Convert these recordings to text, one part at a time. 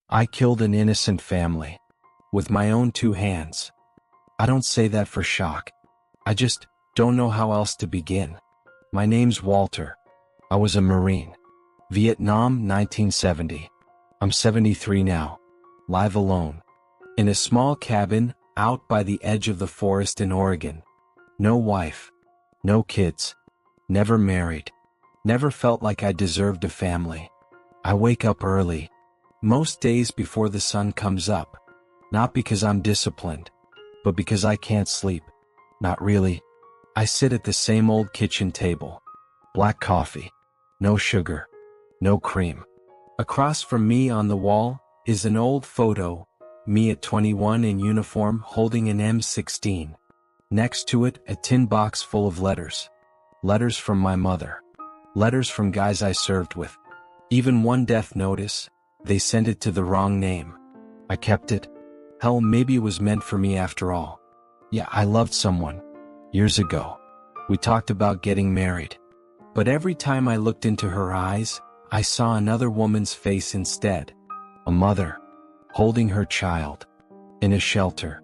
I killed an innocent family. With my own two hands. I don't say that for shock. I just don't know how else to begin. My name's Walter. I was a Marine. Vietnam, 1970. I'm 73 now. Live alone. In a small cabin, out by the edge of the forest in Oregon. No wife. No kids. Never married. Never felt like I deserved a family. I wake up early. Most days before the sun comes up. Not because I'm disciplined. But because I can't sleep. Not really. I sit at the same old kitchen table. Black coffee. No sugar. No cream. Across from me on the wall is an old photo, me at 21 in uniform holding an M16. Next to it, a tin box full of letters. Letters from my mother. Letters from guys I served with. Even one death notice, they sent it to the wrong name. I kept it. Hell, maybe it was meant for me after all. Yeah, I loved someone. Years ago. We talked about getting married. But every time I looked into her eyes, I saw another woman's face instead. A mother. Holding her child. In a shelter.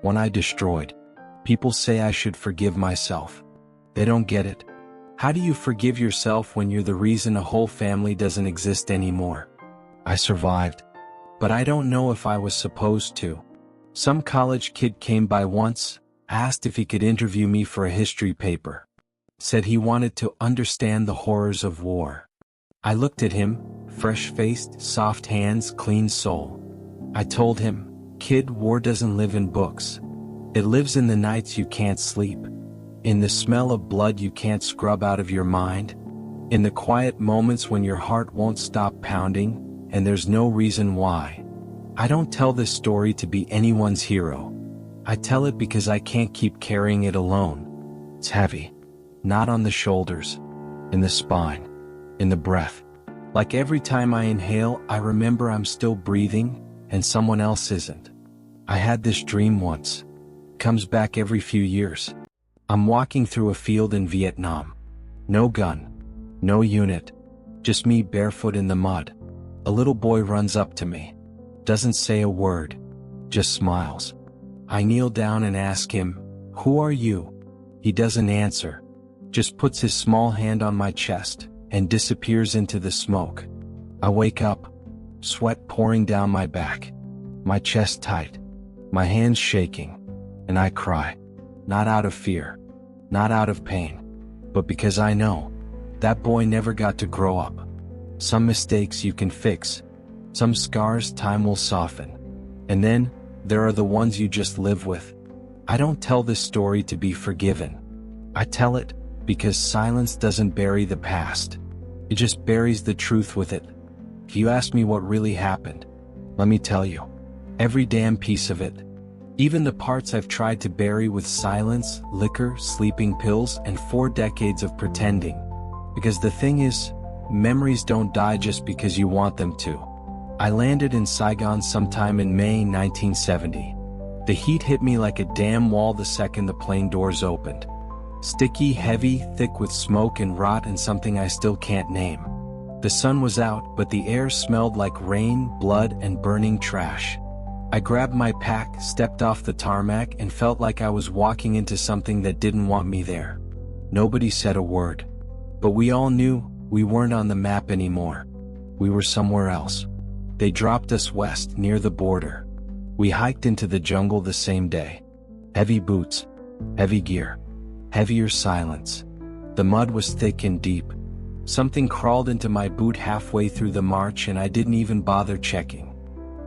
One I destroyed. People say I should forgive myself. They don't get it. How do you forgive yourself when you're the reason a whole family doesn't exist anymore? I survived. But I don't know if I was supposed to. Some college kid came by once, asked if he could interview me for a history paper. Said he wanted to understand the horrors of war. I looked at him, fresh-faced, soft hands, clean soul. I told him, kid, war doesn't live in books. It lives in the nights you can't sleep. In the smell of blood you can't scrub out of your mind. In the quiet moments when your heart won't stop pounding, and there's no reason why. I don't tell this story to be anyone's hero. I tell it because I can't keep carrying it alone. It's heavy. Not on the shoulders. In the spine. In the breath. Like every time I inhale, I remember I'm still breathing, and someone else isn't. I had this dream once. Comes back every few years. I'm walking through a field in Vietnam. No gun. No unit. Just me barefoot in the mud. A little boy runs up to me. Doesn't say a word. Just smiles. I kneel down and ask him, "Who are you?" He doesn't answer. Just puts his small hand on my chest and disappears into the smoke. I wake up. Sweat pouring down my back. My chest tight. My hands shaking. And I cry. Not out of fear. Not out of pain. But because I know. That boy never got to grow up. Some mistakes you can fix. Some scars time will soften. And then, there are the ones you just live with. I don't tell this story to be forgiven. I tell it because silence doesn't bury the past. It just buries the truth with it. If you ask me what really happened, let me tell you. Every damn piece of it. Even the parts I've tried to bury with silence, liquor, sleeping pills, and 4 decades of pretending. Because the thing is, memories don't die just because you want them to. I landed in Saigon sometime in May 1970. The heat hit me like a damn wall the second the plane doors opened. Sticky, heavy, thick with smoke and rot and something I still can't name. The sun was out, but the air smelled like rain, blood, and burning trash. I grabbed my pack, stepped off the tarmac, and felt like I was walking into something that didn't want me there. Nobody said a word. But we all knew we weren't on the map anymore. We were somewhere else. They dropped us west, near the border. We hiked into the jungle the same day. Heavy boots. Heavy gear. Heavier silence. The mud was thick and deep. Something crawled into my boot halfway through the march and I didn't even bother checking.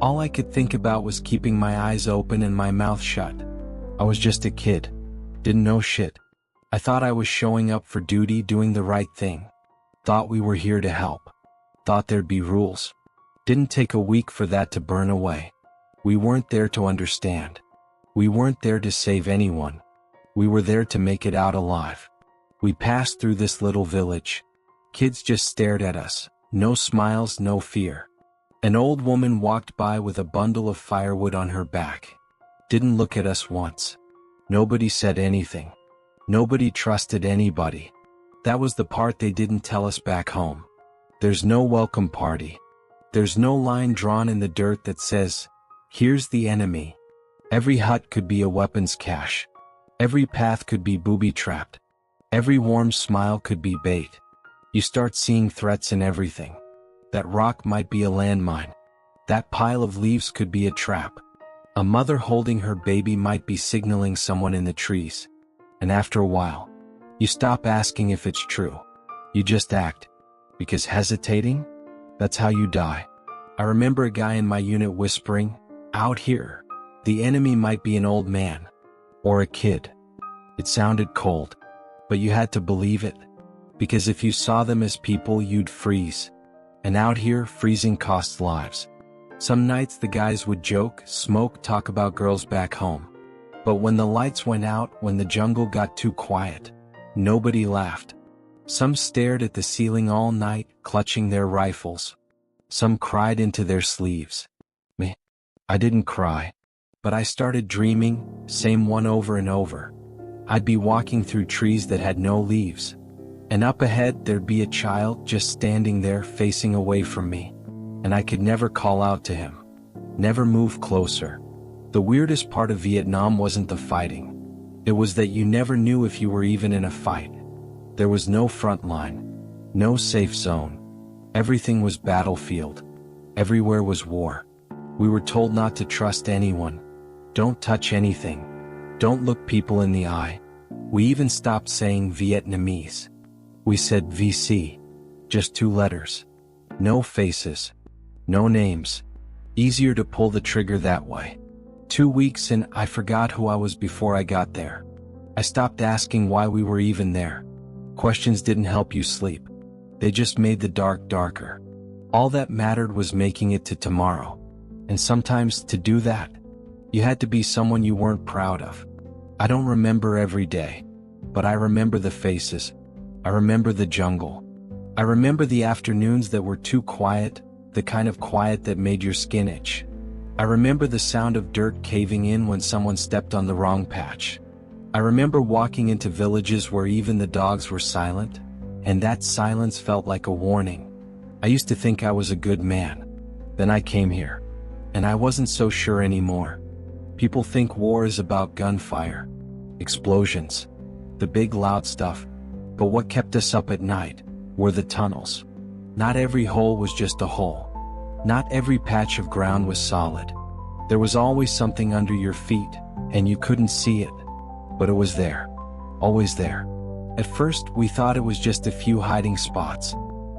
All I could think about was keeping my eyes open and my mouth shut. I was just a kid. Didn't know shit. I thought I was showing up for duty, doing the right thing. Thought we were here to help. Thought there'd be rules. Didn't take a week for that to burn away. We weren't there to understand. We weren't there to save anyone. We were there to make it out alive. We passed through this little village. Kids just stared at us. No smiles, no fear. An old woman walked by with a bundle of firewood on her back. Didn't look at us once. Nobody said anything. Nobody trusted anybody. That was the part they didn't tell us back home. There's no welcome party. There's no line drawn in the dirt that says, "Here's the enemy." Every hut could be a weapons cache. Every path could be booby-trapped. Every warm smile could be bait. You start seeing threats in everything. That rock might be a landmine. That pile of leaves could be a trap. A mother holding her baby might be signaling someone in the trees. And after a while, you stop asking if it's true. You just act. Because hesitating? That's how you die. I remember a guy in my unit whispering, "Out here, the enemy might be an old man. Or a kid." It sounded cold, but you had to believe it. Because if you saw them as people, you'd freeze. And out here, freezing costs lives. Some nights the guys would joke, smoke, talk about girls back home. But when the lights went out, when the jungle got too quiet, nobody laughed. Some stared at the ceiling all night, clutching their rifles. Some cried into their sleeves. Me? I didn't cry. But I started dreaming, same one over and over. I'd be walking through trees that had no leaves. And up ahead there'd be a child just standing there facing away from me. And I could never call out to him. Never move closer. The weirdest part of Vietnam wasn't the fighting. It was that you never knew if you were even in a fight. There was no front line. No safe zone. Everything was battlefield. Everywhere was war. We were told not to trust anyone. Don't touch anything. Don't look people in the eye. We even stopped saying Vietnamese. We said VC. Just 2 letters. No faces. No names. Easier to pull the trigger that way. 2 weeks in, I forgot who I was before I got there. I stopped asking why we were even there. Questions didn't help you sleep. They just made the dark darker. All that mattered was making it to tomorrow. And sometimes, to do that, you had to be someone you weren't proud of. I don't remember every day, but I remember the faces. I remember the jungle. I remember the afternoons that were too quiet, the kind of quiet that made your skin itch. I remember the sound of dirt caving in when someone stepped on the wrong patch. I remember walking into villages where even the dogs were silent, and that silence felt like a warning. I used to think I was a good man. Then I came here, and I wasn't so sure anymore. People think war is about gunfire, explosions, the big loud stuff, but what kept us up at night were the tunnels. Not every hole was just a hole. Not every patch of ground was solid. There was always something under your feet, and you couldn't see it. But it was there. Always there. At first, we thought it was just a few hiding spots.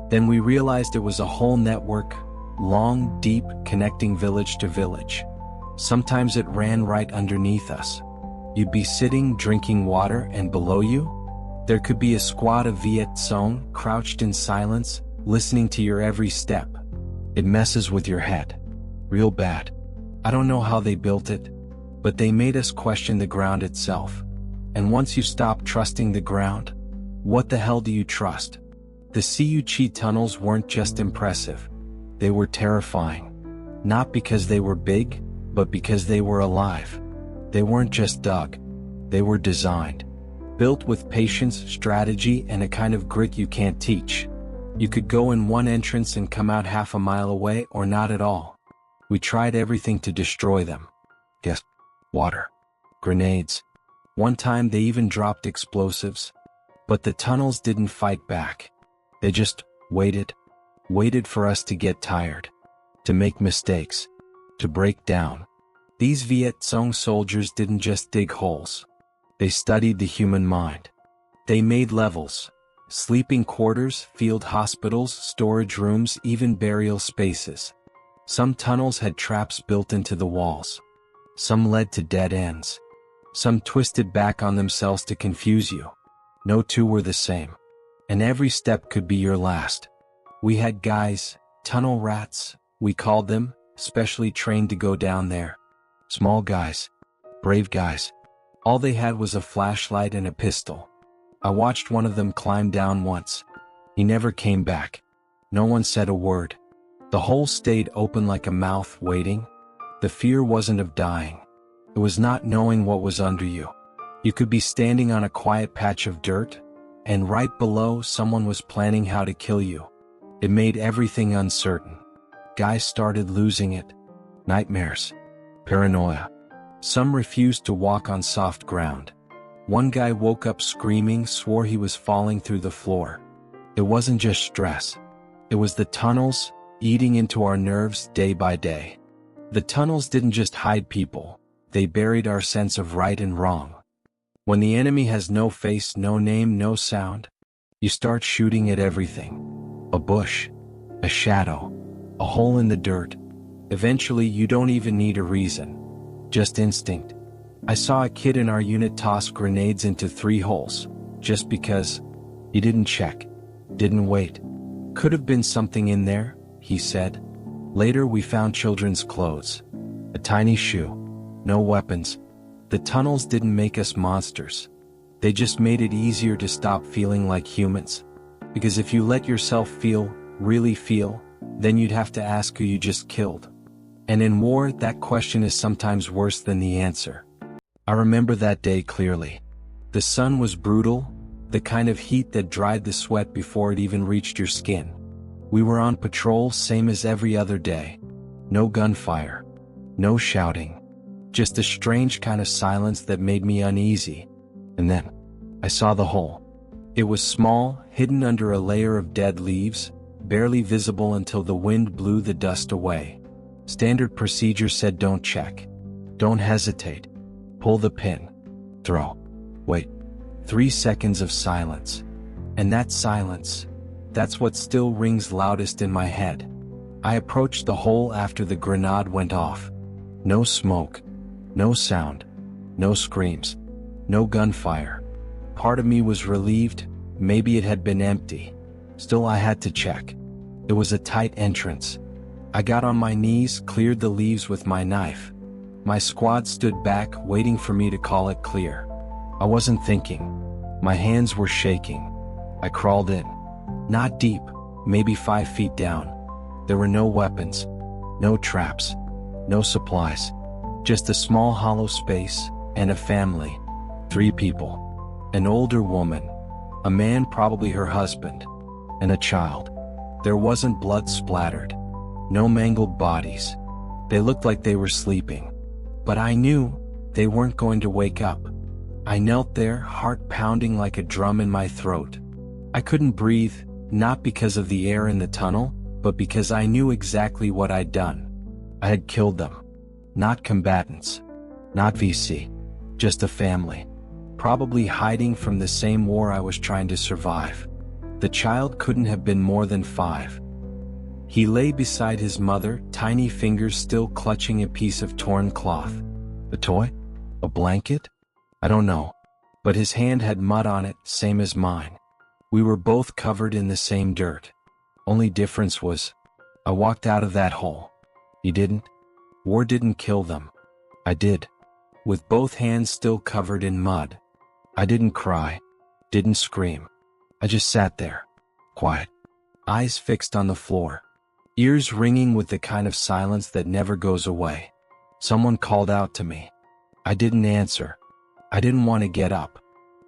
Then we realized it was a whole network, long, deep, connecting village to village. Sometimes it ran right underneath us. You'd be sitting, drinking water, and below you, there could be a squad of Viet Cong crouched in silence, listening to your every step. It messes with your head. Real bad. I don't know how they built it, but they made us question the ground itself. And once you stop trusting the ground, what the hell do you trust? The Cuchi tunnels weren't just impressive. They were terrifying. Not because they were big, but because they were alive. They weren't just dug. They were designed. Built with patience, strategy, and a kind of grit you can't teach. You could go in one entrance and come out half a mile away or not at all. We tried everything to destroy them. Yes, water, grenades. One time they even dropped explosives. But the tunnels didn't fight back. They just waited for us to get tired, to make mistakes, to break down. These Viet Cong soldiers didn't just dig holes. They studied the human mind. They made levels, sleeping quarters, field hospitals, storage rooms, even burial spaces. Some tunnels had traps built into the walls. Some led to dead ends. Some twisted back on themselves to confuse you. No two were the same. And every step could be your last. We had guys, tunnel rats, we called them, specially trained to go down there. Small guys. Brave guys. All they had was a flashlight and a pistol. I watched one of them climb down once. He never came back. No one said a word. The hole stayed open like a mouth, waiting. The fear wasn't of dying. It was not knowing what was under you. You could be standing on a quiet patch of dirt, and right below someone was planning how to kill you. It made everything uncertain. Guys started losing it. Nightmares. Paranoia. Some refused to walk on soft ground. One guy woke up screaming, swore he was falling through the floor. It wasn't just stress. It was the tunnels, eating into our nerves day by day. The tunnels didn't just hide people, they buried our sense of right and wrong. When the enemy has no face, no name, no sound, you start shooting at everything. A bush, a shadow, a hole in the dirt. Eventually you don't even need a reason. Just instinct. I saw a kid in our unit toss grenades into 3 holes, just because. He didn't check, didn't wait. Could have been something in there, he said. Later we found children's clothes. A tiny shoe. No weapons. The tunnels didn't make us monsters. They just made it easier to stop feeling like humans. Because if you let yourself feel, really feel, then you'd have to ask who you just killed. And in war, that question is sometimes worse than the answer. I remember that day clearly. The sun was brutal, the kind of heat that dried the sweat before it even reached your skin. We were on patrol, same as every other day. No gunfire. No shouting. Just a strange kind of silence that made me uneasy. And then, I saw the hole. It was small, hidden under a layer of dead leaves, barely visible until the wind blew the dust away. Standard procedure said don't check. Don't hesitate. Pull the pin. Throw. Wait. 3 seconds of silence. And that silence, that's what still rings loudest in my head. I approached the hole after the grenade went off. No smoke. No sound. No screams. No gunfire. Part of me was relieved, maybe it had been empty. Still I had to check. It was a tight entrance. I got on my knees, cleared the leaves with my knife. My squad stood back, waiting for me to call it clear. I wasn't thinking. My hands were shaking. I crawled in. Not deep, maybe 5 feet down. There were no weapons. No traps. No supplies. Just a small hollow space, and a family. 3 people. An older woman. A man, probably her husband. And a child. There wasn't blood splattered. No mangled bodies. They looked like they were sleeping. But I knew they weren't going to wake up. I knelt there, heart pounding like a drum in my throat. I couldn't breathe, not because of the air in the tunnel, but because I knew exactly what I'd done. I had killed them. Not combatants. Not VC. Just a family. Probably hiding from the same war I was trying to survive. The child couldn't have been more than 5. He lay beside his mother, tiny fingers still clutching a piece of torn cloth. A toy? A blanket? I don't know. But his hand had mud on it, same as mine. We were both covered in the same dirt. Only difference was, I walked out of that hole. He didn't. War didn't kill them. I did. With both hands still covered in mud. I didn't cry. Didn't scream. I just sat there. Quiet. Eyes fixed on the floor. Ears ringing with the kind of silence that never goes away. Someone called out to me. I didn't answer. I didn't want to get up.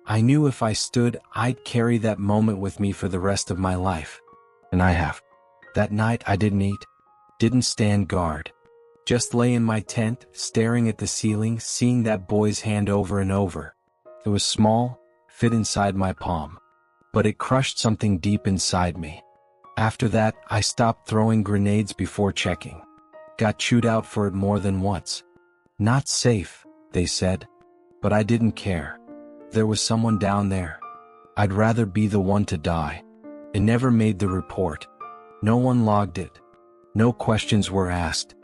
I knew if I stood, I'd carry that moment with me for the rest of my life. And I have. That night I didn't eat. Didn't stand guard. Just lay in my tent, staring at the ceiling, seeing that boy's hand over and over. It was small, fit inside my palm. But it crushed something deep inside me. After that, I stopped throwing grenades before checking. Got chewed out for it more than once. Not safe, they said. But I didn't care. There was someone down there. I'd rather be the one to die. It never made the report. No one logged it. No questions were asked.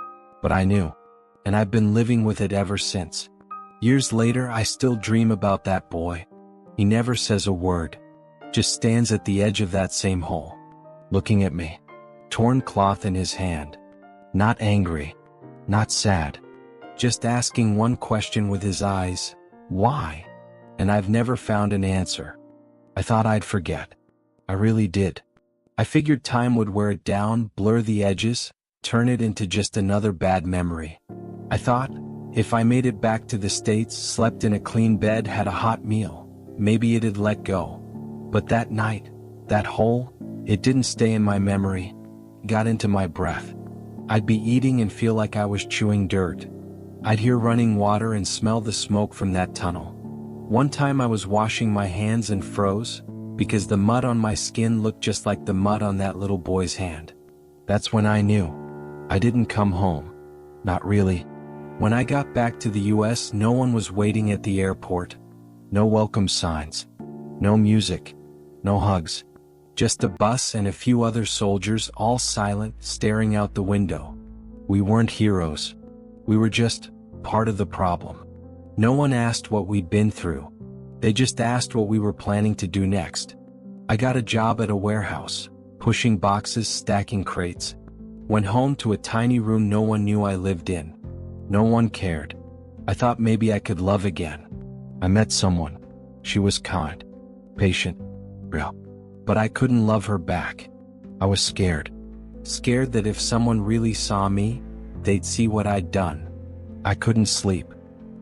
But I knew. And I've been living with it ever since. Years later, I still dream about that boy. He never says a word. Just stands at the edge of that same hole. Looking at me. Torn cloth in his hand. Not angry. Not sad. Just asking one question with his eyes. Why? And I've never found an answer. I thought I'd forget. I really did. I figured time would wear it down, blur the edges, turn it into just another bad memory. I thought, if I made it back to the States, slept in a clean bed, had a hot meal, maybe it'd let go. But that night, that hole, it didn't stay in my memory. Got into my breath. I'd be eating and feel like I was chewing dirt. I'd hear running water and smell the smoke from that tunnel. One time I was washing my hands and froze, because the mud on my skin looked just like the mud on that little boy's hand. That's when I knew. I didn't come home. Not really. When I got back to the US, no one was waiting at the airport. No welcome signs. No music. No hugs. Just a bus and a few other soldiers, all silent, staring out the window. We weren't heroes. We were just part of the problem. No one asked what we'd been through. They just asked what we were planning to do next. I got a job at a warehouse, pushing boxes, stacking crates. Went home to a tiny room no one knew I lived in. No one cared. I thought maybe I could love again. I met someone. She was kind, patient, real. But I couldn't love her back. I was scared. Scared that if someone really saw me, they'd see what I'd done. I couldn't sleep.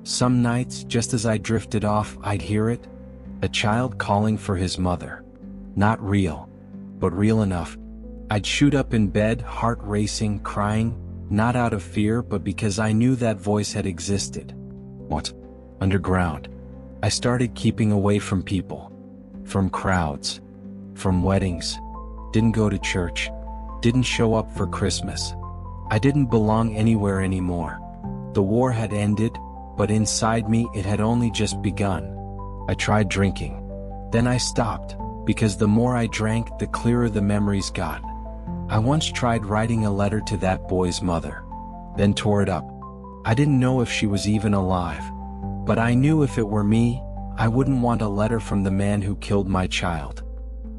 Some nights, just as I drifted off, I'd hear it. A child calling for his mother. Not real, but real enough. I'd shoot up in bed, heart racing, crying, not out of fear, but because I knew that voice had existed. What? Underground. I started keeping away from people. From crowds. From weddings. Didn't go to church. Didn't show up for Christmas. I didn't belong anywhere anymore. The war had ended, but inside me it had only just begun. I tried drinking. Then I stopped, because the more I drank, the clearer the memories got. I once tried writing a letter to that boy's mother, then tore it up. I didn't know if she was even alive, but I knew if it were me, I wouldn't want a letter from the man who killed my child.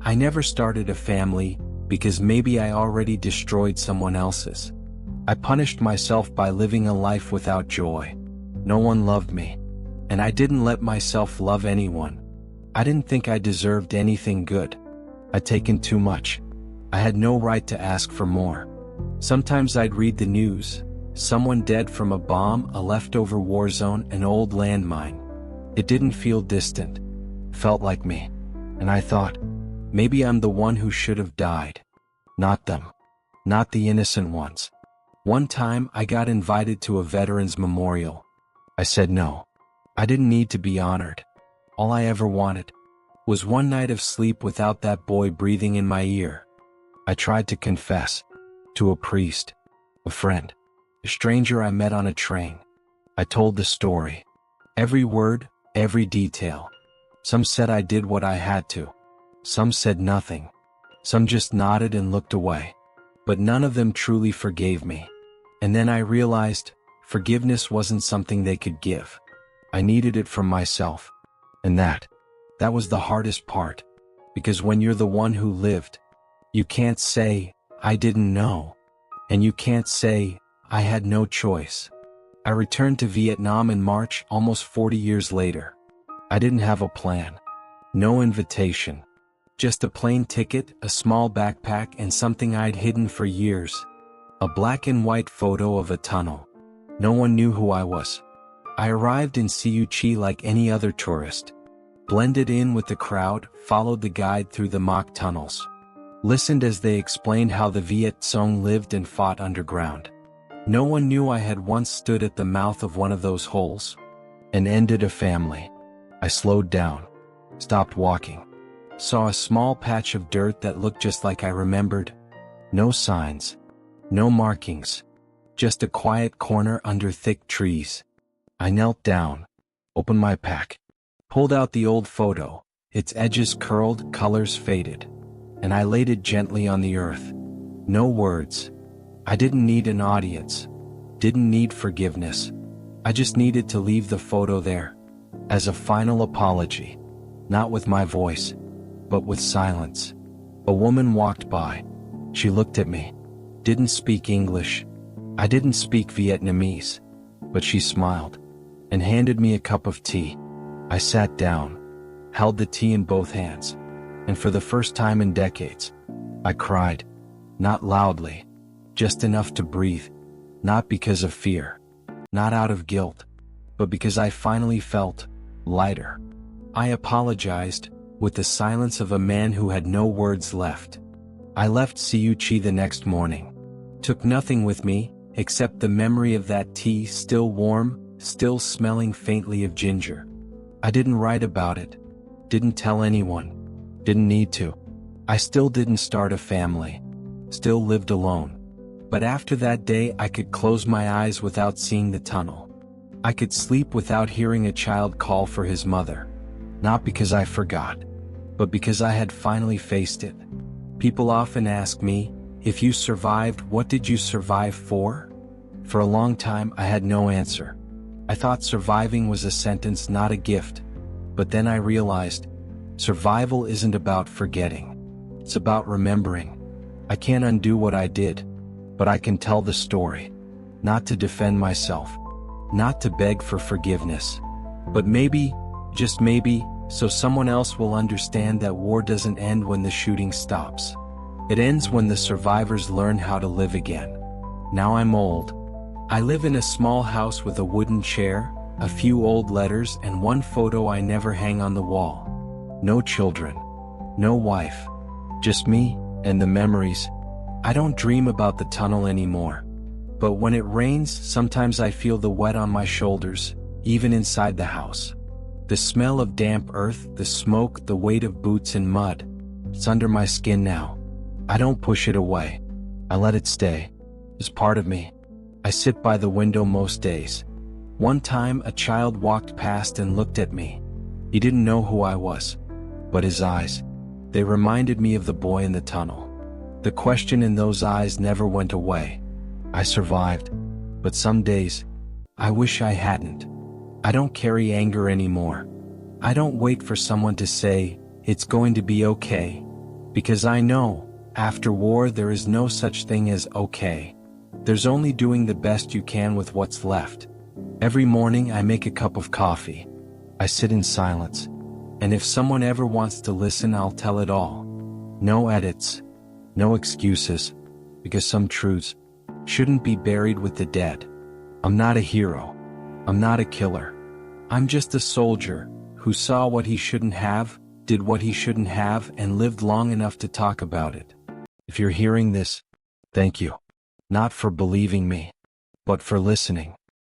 I never started a family, because maybe I already destroyed someone else's. I punished myself by living a life without joy. No one loved me, and I didn't let myself love anyone. I didn't think I deserved anything good. I'd taken too much. I had no right to ask for more. Sometimes I'd read the news. Someone dead from a bomb, a leftover war zone, an old landmine. It didn't feel distant. Felt like me. And I thought, maybe I'm the one who should have died. Not them. Not the innocent ones. One time I got invited to a veterans memorial. I said no. I didn't need to be honored. All I ever wanted was one night of sleep without that boy breathing in my ear. I tried to confess to a priest, a friend, a stranger I met on a train. I told the story. Every word, every detail. Some said I did what I had to. Some said nothing. Some just nodded and looked away. But none of them truly forgave me. And then I realized forgiveness wasn't something they could give. I needed it from myself. And that was the hardest part. Because when you're the one who lived, you can't say, I didn't know. And you can't say, I had no choice. I returned to Vietnam in March, almost 40 years later. I didn't have a plan. No invitation. Just a plane ticket, a small backpack, and something I'd hidden for years. A black and white photo of a tunnel. No one knew who I was. I arrived in Siu Chi like any other tourist. Blended in with the crowd, followed the guide through the mock tunnels. Listened as they explained how the Viet Cong lived and fought underground. No one knew I had once stood at the mouth of one of those holes. And ended a family. I slowed down. Stopped walking. Saw a small patch of dirt that looked just like I remembered. No signs. No markings. Just a quiet corner under thick trees. I knelt down. Opened my pack. Pulled out the old photo. Its edges curled, colors faded. And I laid it gently on the earth. No words. I didn't need an audience. Didn't need forgiveness. I just needed to leave the photo there. As a final apology. Not with my voice, but with silence. A woman walked by. She looked at me. Didn't speak English. I didn't speak Vietnamese. But she smiled. And handed me a cup of tea. I sat down. Held the tea in both hands. And for the first time in decades, I cried. Not loudly. Just enough to breathe. Not because of fear. Not out of guilt. But because I finally felt lighter. I apologized, with the silence of a man who had no words left. I left Siu Chi the next morning. Took nothing with me, except the memory of that tea, still warm, still smelling faintly of ginger. I didn't write about it. Didn't tell anyone. Didn't need to. I still didn't start a family. Still lived alone. But after that day I could close my eyes without seeing the tunnel. I could sleep without hearing a child call for his mother. Not because I forgot, but because I had finally faced it. People often ask me, if you survived, what did you survive for? For a long time I had no answer. I thought surviving was a sentence, not a gift. But then I realized, survival isn't about forgetting. It's about remembering. I can't undo what I did, but I can tell the story. Not to defend myself, not to beg for forgiveness, but maybe, just maybe, so someone else will understand that war doesn't end when the shooting stops. It ends when the survivors learn how to live again. Now I'm old. I live in a small house with a wooden chair, a few old letters, and one photo I never hang on the wall. No children. No wife. Just me, and the memories. I don't dream about the tunnel anymore. But when it rains, sometimes I feel the wet on my shoulders, even inside the house. The smell of damp earth, the smoke, the weight of boots in mud. It's under my skin now. I don't push it away. I let it stay. It's part of me. I sit by the window most days. One time a child walked past and looked at me. He didn't know who I was. But his eyes, they reminded me of the boy in the tunnel. The question in those eyes never went away. I survived. But some days, I wish I hadn't. I don't carry anger anymore. I don't wait for someone to say, it's going to be okay. Because I know, after war there is no such thing as okay. There's only doing the best you can with what's left. Every morning I make a cup of coffee. I sit in silence. And if someone ever wants to listen, I'll tell it all. No edits. No excuses. Because some truths shouldn't be buried with the dead. I'm not a hero. I'm not a killer. I'm just a soldier who saw what he shouldn't have, did what he shouldn't have, and lived long enough to talk about it. If you're hearing this, thank you. Not for believing me, but for listening.